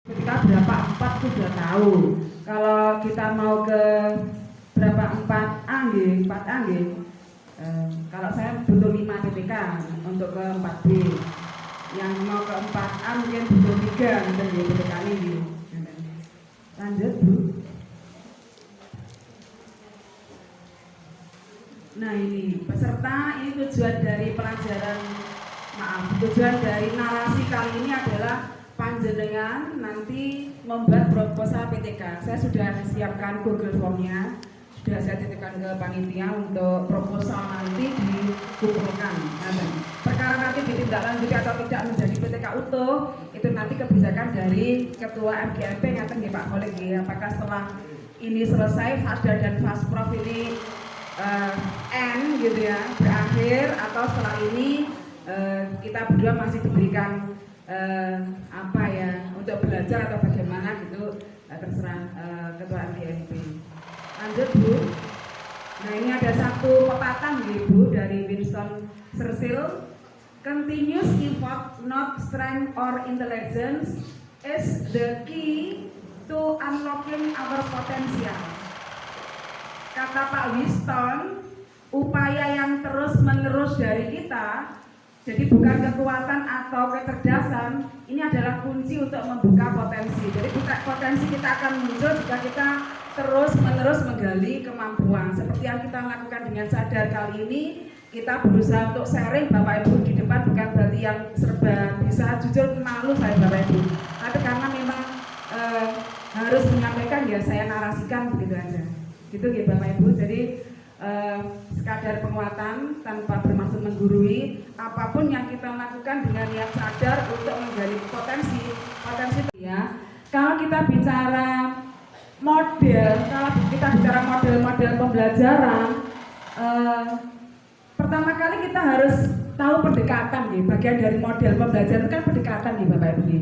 Ketika berapa 4 sudah tahu. Kalau kita mau ke berapa 4A nggih, 4A nggih. Kalau saya butuh 5 PTK untuk ke 4B. Yang mau ke 4A mungkin butuh 3 gitu nggih PTK ini. Lanjut, Bu. Nah, ini peserta, ini tujuan dari pelajaran, tujuan dari narasi kali ini adalah panjenengan nanti membuat proposal PTK. Saya sudah siapkan Google Form-nya, sudah saya titipkan ke panitia untuk proposal nanti dikumpulkan. Perkara nanti ditindaklanjuti atau tidak menjadi PTK utuh, itu nanti kebijakan dari Ketua MGMP ngaten nggih Pak Kholik ya. Apakah setelah ini selesai, Fasda dan Fasprof ini N gitu ya, berakhir, atau setelah ini kita berdua masih diberikan apa ya, untuk belajar atau bagaimana gitu, terserah Ketua MGMP. Lanjut, Bu. Nah, ini ada satu pepatah nih, Bu, dari Winston Churchill. Continuous effort, not strength or intelligence, is the key to unlocking our potential. Kata Pak Winston, upaya yang terus-menerus dari kita, jadi bukan kekuatan atau kecerdasan, ini adalah kunci untuk membuka potensi. Jadi potensi kita akan muncul jika kita terus-menerus menggali kemampuan. Seperti yang kita lakukan dengan sadar kali ini, kita berusaha untuk sharing Bapak Ibu di depan, bukan berarti yang serba bisa, jujur malu saya Bapak Ibu. Tapi karena memang harus menyampaikan, ya saya narasikan begitu aja. Gitu ya Bapak Ibu. Jadi sekadar penguatan tanpa bermaksud menggurui, apapun yang kita lakukan dengan niat sadar untuk menggali potensi ya. Kalau kita bicara model pembelajaran, pertama kali kita harus tahu pendekatan nih. Bagian dari model pembelajaran kan pendekatan nih Bapak Ibu.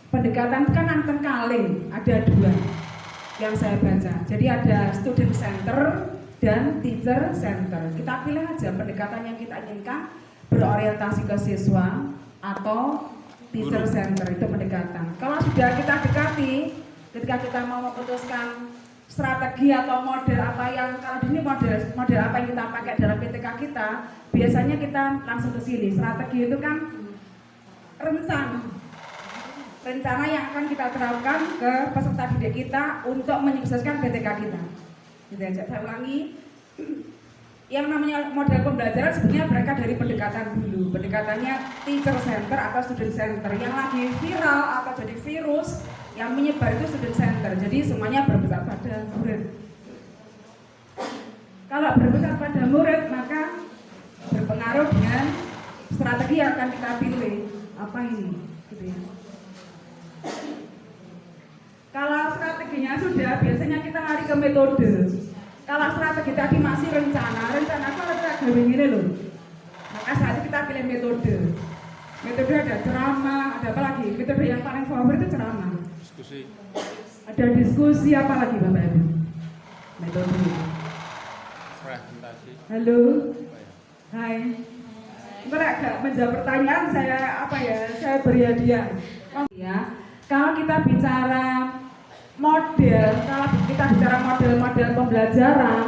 Pendekatan kan angken kaling, ada 2 yang saya baca. Jadi ada student center dan teacher center. Kita pilih aja pendekatan yang kita inginkan, berorientasi ke siswa atau teacher center, itu pendekatan. Kalau sudah kita dekati, ketika kita mau memutuskan strategi atau model apa yang, kalau ini model apa yang kita pakai dalam PTK kita, biasanya kita langsung ke sini. Strategi itu kan rencana yang akan kita terapkan ke peserta didik kita untuk menyukseskan PTK kita. Gitu aja. Saya ulangi, yang namanya model pembelajaran sebenarnya mereka dari pendekatan dulu. Pendekatannya teacher center atau student center. Yang lagi viral atau jadi virus yang menyebar itu student center. Jadi semuanya berpusat pada murid. Kalau berpusat pada murid, maka berpengaruh dengan strategi yang akan kita pilih. Apa ini? Gitu ya. Kalau strateginya sudah, biasanya kita lari ke metode. Kalau strategi tadi masih rencana kalau kita gawe gini loh. Maka saat itu kita pilih metode. Metode ada ceramah, ada apa lagi? Metode yang paling favorit itu ceramah. Diskusi. Ada diskusi, apa lagi Bapak Ibu? Metode. Presentasi. Halo. Hai. Enggak agak menjawab pertanyaan saya saya beri hadiah. Ya. Kalau kita bicara model pembelajaran,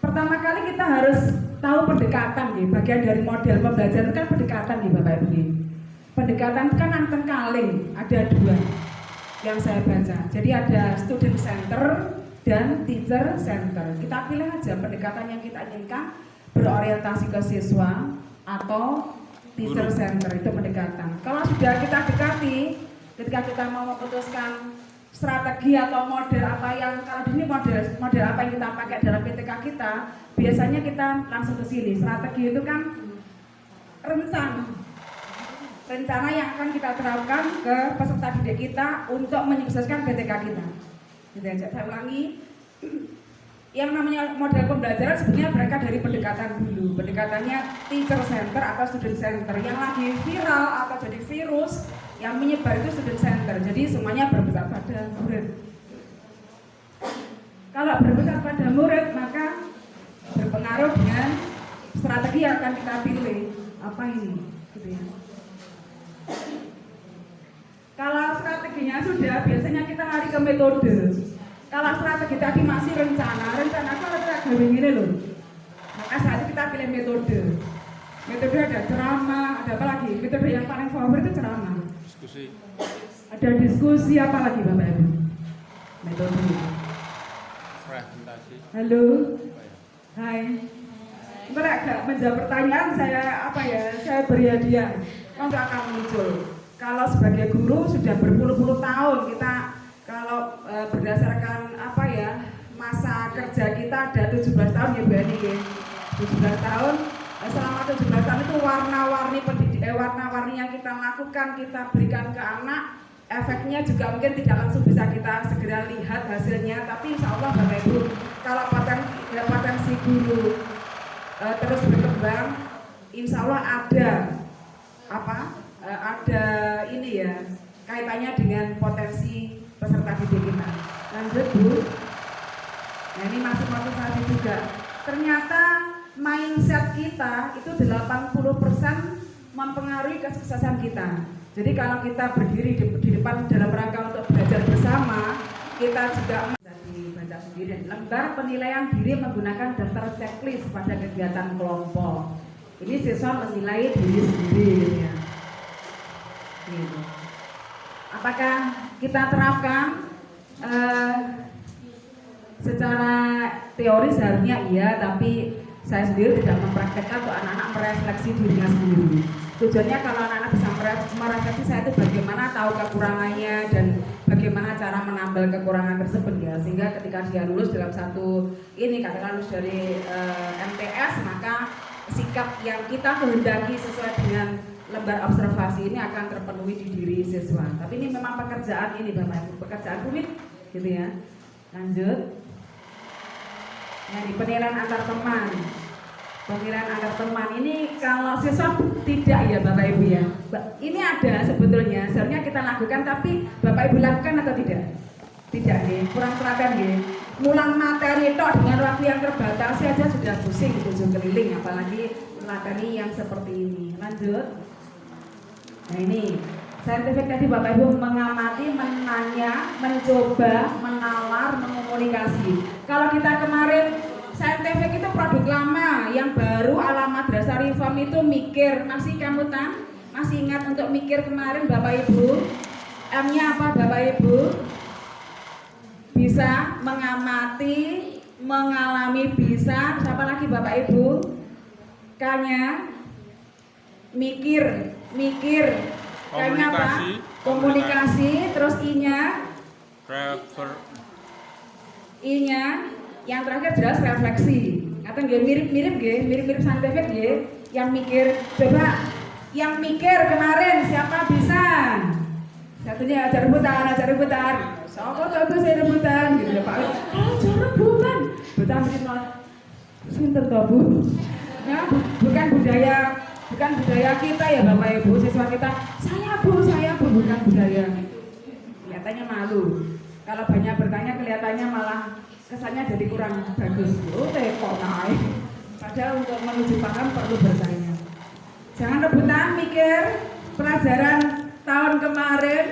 pertama kali kita harus tahu pendekatan nih. Bagian dari model pembelajaran kan pendekatan nih Bapak Ibu. Pendekatan kan angken kaling, ada 2 yang saya baca. Jadi ada student center dan teacher center. Kita pilih aja pendekatan yang kita inginkan, berorientasi ke siswa atau teacher center, itu pendekatan. Kalau sudah kita dekati, ketika kita mau memutuskan strategi atau model apa yang, kalau ini model apa yang kita pakai dalam PTK kita, biasanya kita langsung ke sini. Strategi itu kan rencana yang akan kita terapkan ke peserta didik kita untuk menyukseskan PTK kita. Gitu aja. Saya ulangi, yang namanya model pembelajaran sebenarnya mereka dari pendekatan dulu. Pendekatannya teacher center atau student center. Yang lagi viral atau jadi virus yang menyebar itu student center. Jadi semuanya berpusat pada murid. Kalau berpusat pada murid, maka berpengaruh dengan strategi yang akan kita pilih. Apa ini? Gitu ya. strateginya sudah, biasanya kita lari ke metode. Kalau strategi tadi masih rencana itu ada gawe ngene loh. Maka saat itu kita pilih metode. Metode ada ceramah, ada apa lagi? Metode yang paling favorit itu ceramah. Diskusi. Ada diskusi apa lagi Bapak Ibu? Metode. Presentasi. Halo. Hai. Entar agak menjawab pertanyaan saya beri hadiah. Nanti akan muncul. Kalau sebagai guru sudah berpuluh-puluh tahun kita kalau berdasarkan masa kerja kita ada 17 tahun ya Bu Ani ya. 17 tahun, selama 17 tahun itu warna-warni yang kita lakukan, kita berikan ke anak, efeknya juga mungkin tidak langsung bisa kita segera lihat hasilnya, tapi insya Allah Bapak Ibu kalau potensi guru terus berkembang, insya Allah ada ini ya kaitannya dengan potensi peserta didik kita. Lanjut Bu. Nah ini masuk motivasi juga. Ternyata mindset kita itu 80% mempengaruhi kesuksesan kita. Jadi kalau kita berdiri di depan dalam rangka untuk belajar bersama, kita juga dibaca sendiri. Lembar penilaian diri menggunakan daftar checklist pada kegiatan kelompok. Ini siswa menilai diri sendiri. Ya. Gitu. Apakah kita terapkan secara teori seharusnya iya, tapi saya sendiri tidak mempraktekkan untuk anak-anak merefleksi dirinya sendiri. Tujuannya kalau anak-anak bisa merefleksi saya itu bagaimana tahu kekurangannya dan bagaimana cara menambal kekurangan tersebut ya, sehingga ketika dia lulus dalam satu ini katakan lulus dari MTS, maka sikap yang kita kehendaki sesuai dengan lembar observasi ini akan terpenuhi di diri siswa. Tapi ini memang pekerjaan ini Bapak Ibu, pekerjaan rumit gitu ya. Lanjut. Nah, di penilaian antar teman. Penilaian antar teman ini kalau siswa tidak ya Bapak Ibu ya. Ini ada sebetulnya, seharusnya kita lakukan, tapi Bapak Ibu lakukan atau tidak? Tidak nih, kurang telaten nih. Ngulang materi itu dengan waktu yang terbatas saja sudah pusing tujuh keliling, apalagi materi yang seperti ini. Lanjut. Nah ini, saintifik tadi Bapak Ibu mengamati, menanya, mencoba, menawar, mengomunikasi. Kalau kita kemarin saintifik itu produk lama, yang baru ala madrasah reform itu mikir. Masih kamu masih ingat untuk mikir kemarin Bapak Ibu? M-nya apa Bapak Ibu? Bisa mengamati, mengalami bisa. Siapa lagi Bapak Ibu? K-nya mikir. K-nya apa? Komunikasi. Terus I-nya? I-nya yang terakhir jelas refleksi. Atau mirip-mirip saintifik nggih. Yang mikir, coba yang mikir kemarin siapa bisa? Satunya ajar rebutan. Siapa satu saya rebutan gitu ya Pak. Ajar rebutan. Bocah mesti sinten to Bu? Ya, bukan budaya kita ya Bapak Ibu, siswa kita. Saya Bu, bukan budaya. Kelihatannya malu. Kalau banyak bertanya kelihatannya malah kesannya jadi kurang bagus. Oh, kok naik. Padahal untuk menuju paham perlu bertanya. Jangan rebutan mikir pelajaran tahun kemarin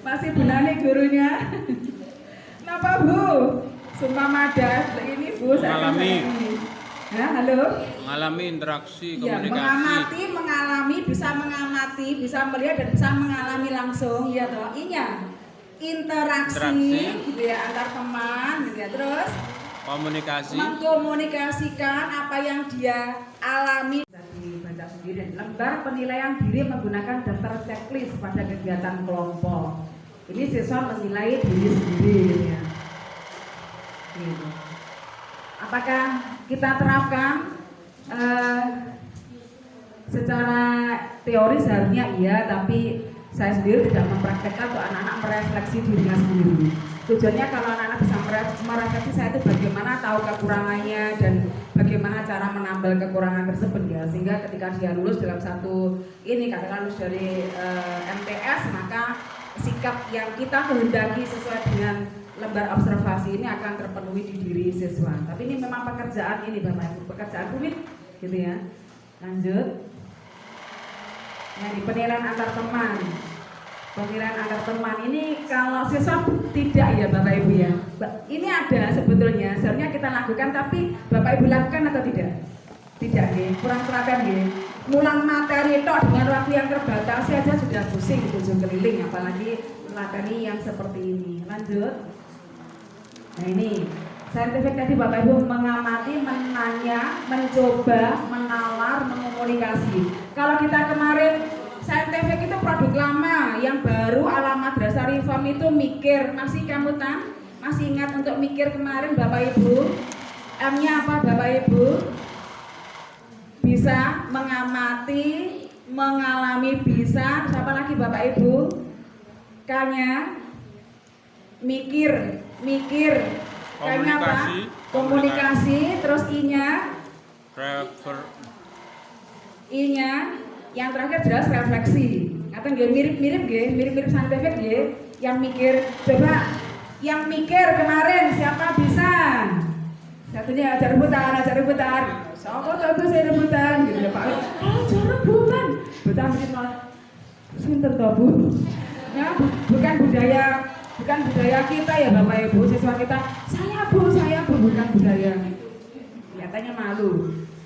masih benar nih gurunya. Kenapa Bu? Sumpah madas ini Bu saya ya, halo. Mengalami interaksi, ya, komunikasi. mengalami, bisa melihat dan bisa mengalami langsung ya toh. Inya interaksi gitu ya antar teman gitu ya. Terus komunikasi, mengkomunikasikan apa yang dia alami. Dibaca sendiri. Lembar penilaian diri menggunakan daftar checklist pada kegiatan kelompok. Ini siswa menilai diri sendiri ya. Gitu. Apakah kita terapkan secara teori seharusnya iya, tapi saya sendiri tidak mempraktekkan untuk anak-anak merefleksi dirinya sendiri. Tujuannya kalau anak-anak bisa merefleksi saya itu bagaimana tahu kekurangannya dan bagaimana cara menambal kekurangan tersebut ya, sehingga ketika dia lulus dalam satu ini katakan lulus dari MTS, maka sikap yang kita kehendaki sesuai dengan lembar observasi ini akan terpenuhi di diri siswa. Tapi ini memang pekerjaan ini Bapak Ibu, pekerjaan rumit gitu ya. Lanjut. Nah, di penilaian antar teman. Pengiraan antar teman ini kalau siswa tidak ya Bapak Ibu ya. Ini ada sebetulnya, seharusnya kita lakukan tapi Bapak Ibu lakukan atau tidak? Tidak ya, kurang telaten ya. Mulang materi tok dengan waktu yang terbatas saja sudah pusing di ujung keliling, apalagi melatih yang seperti ini. Lanjut. Nah ini, saintifik tadi Bapak Ibu mengamati, menanya, mencoba, menawar, mengomunikasi. Kalau kita kemarin saintifik itu produk lama, yang baru ala madrasah reform itu mikir. Masih kamu masih ingat untuk mikir kemarin Bapak Ibu? M-nya apa Bapak Ibu? Bisa, mengamati, mengalami bisa. Siapa lagi Bapak Ibu? K-nya mikir. K-nya apa? Komunikasi. Terus I-nya? I-nya yang terakhir jelas refleksi. Atau mirip-mirip saintifik nggih. Yang mikir, coba yang mikir kemarin siapa bisa? Satunya ajar rebutan. Siapa tahu saya rebutan gitu ya Pak. Ajar rebutan. Betul mesti sinten to Bu? Ya, bukan budaya kita ya Bapak Ibu, siswa kita. Saya Bu, bukan budaya. Kelihatannya malu.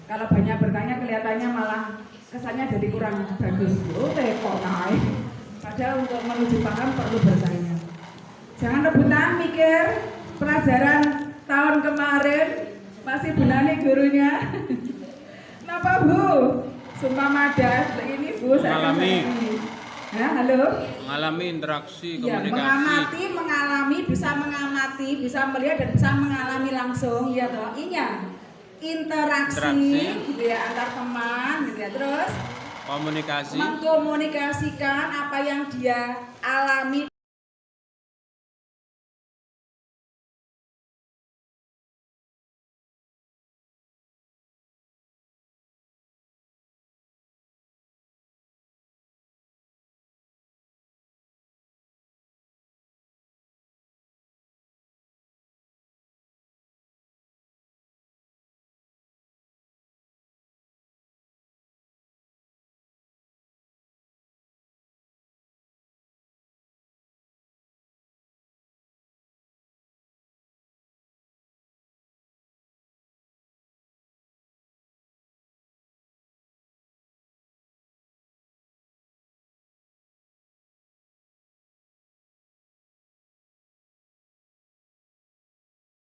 Kalau banyak bertanya kelihatannya malah kesannya jadi kurang bagus. Oh, kok naik. Padahal untuk menuju paham perlu bertanya. Jangan rebutan mikir pelajaran tahun kemarin masih benani gurunya. Kenapa Bu? Sumpah madas ini Bu saya mengalami. Ya, halo. Mengalami interaksi Ya, komunikasi. mengalami, bisa melihat dan bisa mengalami langsung, ya toh. I-nya interaksi. Gitu ya, antar teman, gitu ya. Terus Komunikasi. mengkomunikasikan apa yang dia alami.